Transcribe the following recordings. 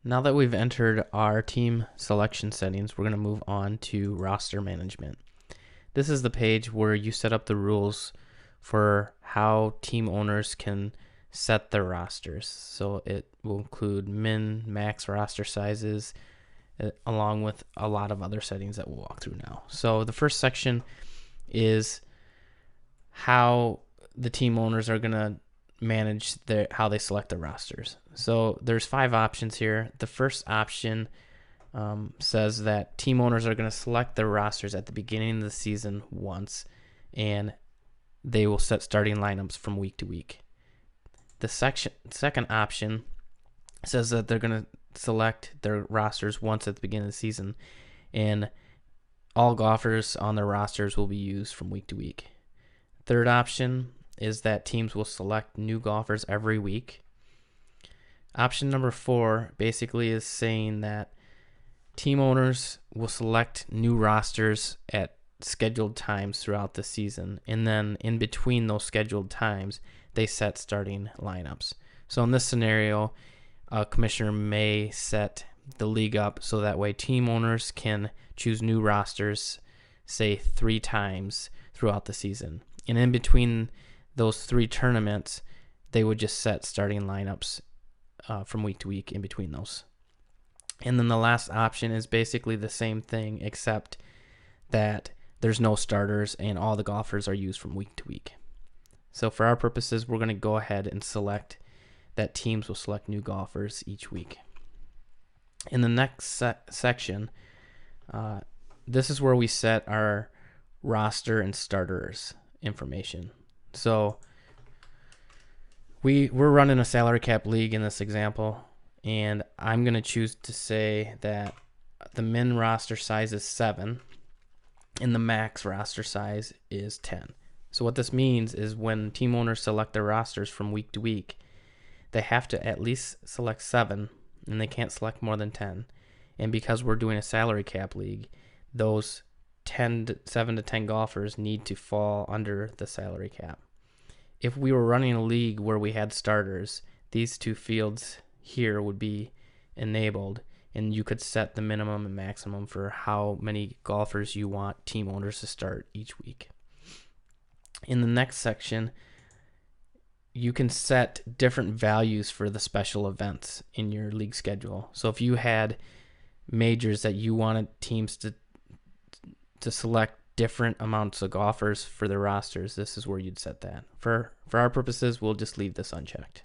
Now that we've entered our team selection settings, we're going to move on to roster management. This is the page where you set up the rules for how team owners can set their rosters. So it will include min, max roster sizes, along with a lot of other settings that we'll walk through now. So the first section is how the team owners are going to manage how they select their rosters. So there's 5 options here. The first option says that team owners are going to select their rosters at the beginning of the season once, and they will set starting lineups from week to week. The second option says that they're going to select their rosters once at the beginning of the season, and all golfers on their rosters will be used from week to week. Third option is that teams will select new golfers every week. Option number 4 basically is saying that team owners will select new rosters at scheduled times throughout the season, and then in between those scheduled times, they set starting lineups. So in this scenario, a commissioner may set the league up so that way team owners can choose new rosters, say 3 times throughout the season. And in between those 3 tournaments, they would just set starting lineups from week to week in between those. And then the last option is basically the same thing, except that there's no starters and all the golfers are used from week to week. So for our purposes, we're going to go ahead and select that teams will select new golfers each week. In the next section, this is where we set our roster and starters information. So we're running a salary cap league in this example, and I'm going to choose to say that the min roster size is 7 and the max roster size is 10. So what this means is when team owners select their rosters from week to week, they have to at least select 7 and they can't select more than 10. And because we're doing a salary cap league, those 7 to 10 golfers need to fall under the salary cap. If we were running a league where we had starters, these 2 fields here would be enabled, and you could set the minimum and maximum for how many golfers you want team owners to start each week. In the next section, you can set different values for the special events in your league schedule. So if you had majors that you wanted teams to select different amounts of golfers for their rosters, this is where you'd set that. For our purposes, we'll just leave this unchecked.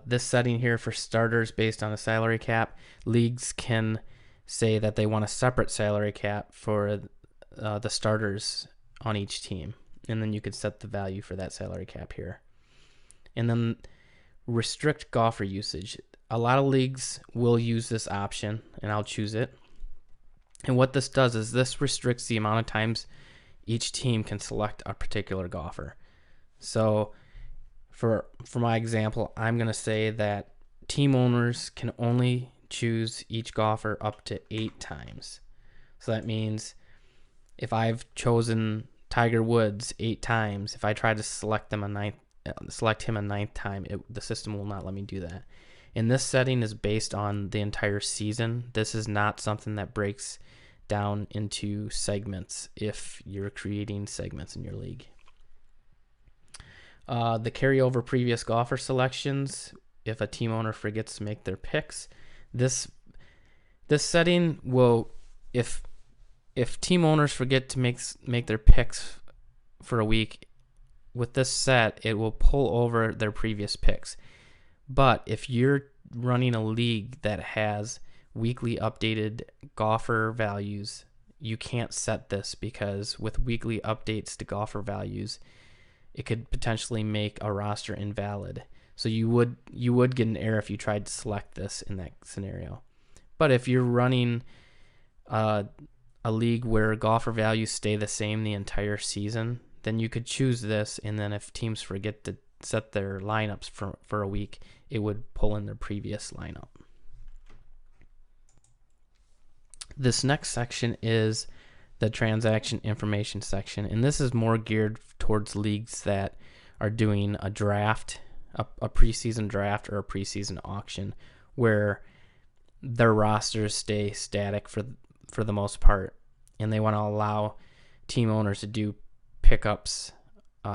This setting here for starters based on a salary cap, leagues can say that they want a separate salary cap for the starters on each team, and then you could set the value for that salary cap here. And then restrict golfer usage. A lot of leagues will use this option, and I'll choose it. And what this does is this restricts the amount of times each team can select a particular golfer. So for my example, I'm going to say that team owners can only choose each golfer up to 8 times. So that means if I've chosen Tiger Woods 8 times, if I try to select him a ninth time, the system will not let me do that. And this setting is based on the entire season. This is not something that breaks down into segments if you're creating segments in your league. The carryover previous golfer selections, if a team owner forgets to make their picks, this setting will, if team owners forget to make their picks for a week, with this set, it will pull over their previous picks. But if you're running a league that has weekly updated golfer values, you can't set this, because with weekly updates to golfer values, it could potentially make a roster invalid. So you would get an error if you tried to select this in that scenario. But if you're running a league where golfer values stay the same the entire season, then you could choose this, and then if teams forget to set their lineups for a week, it would pull in their previous lineup. This next section is the transaction information section, and this is more geared towards leagues that are doing a draft a preseason draft or a preseason auction where their rosters stay static for the most part, and they want to allow team owners to do pickups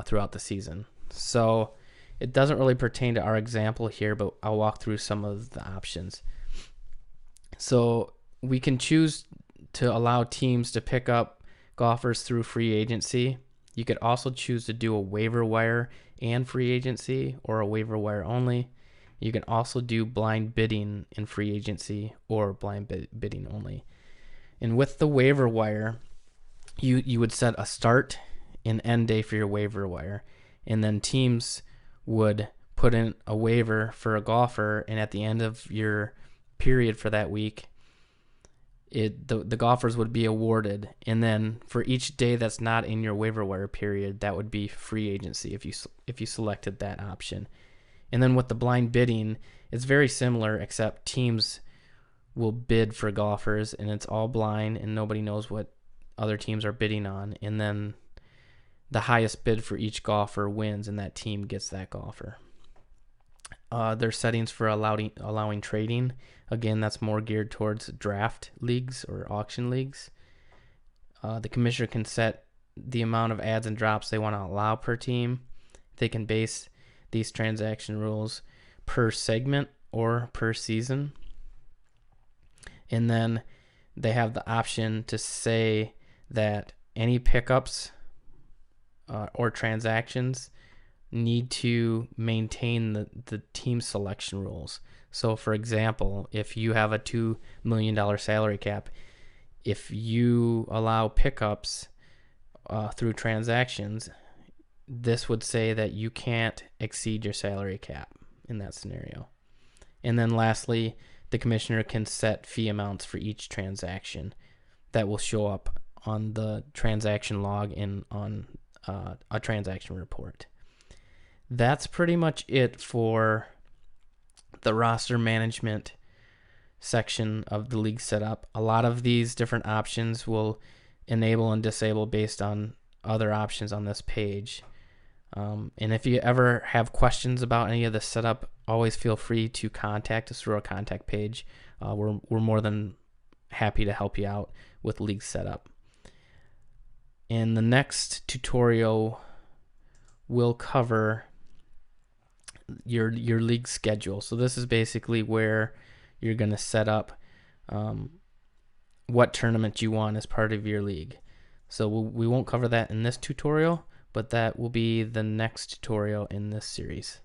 throughout the season. So it doesn't really pertain to our example here, but I'll walk through some of the options. So we can choose to allow teams to pick up golfers through free agency. You could also choose to do a waiver wire and free agency, or a waiver wire only. You can also do blind bidding in free agency or blind bidding only. And with the waiver wire, you would set a start and end day for your waiver wire, and then teams would put in a waiver for a golfer, and at the end of your period for that week, the golfers would be awarded, and then for each day that's not in your waiver wire period, that would be free agency if you selected that option. And then with the blind bidding, it's very similar, except teams will bid for golfers, and it's all blind, and nobody knows what other teams are bidding on, and then the highest bid for each golfer wins, and that team gets that golfer. There's settings for allowing trading. Again, that's more geared towards draft leagues or auction leagues. The commissioner can set the amount of adds and drops they want to allow per team. They can base these transaction rules per segment or per season. And then they have the option to say that any pickups or transactions need to maintain the team selection rules. So for example, if you have a $2 million salary cap, if you allow pickups through transactions, this would say that you can't exceed your salary cap in that scenario. And then lastly, the commissioner can set fee amounts for each transaction that will show up on the transaction log and on a transaction report. That's pretty much it for the roster management section of the league setup. A lot of these different options will enable and disable based on other options on this page. And if you ever have questions about any of the setup, always feel free to contact us through our contact page. We're more than happy to help you out with league setup. In the next tutorial, we'll cover your league schedule. So this is basically where you're going to set up what tournament you want as part of your league. So we won't cover that in this tutorial, but that will be the next tutorial in this series.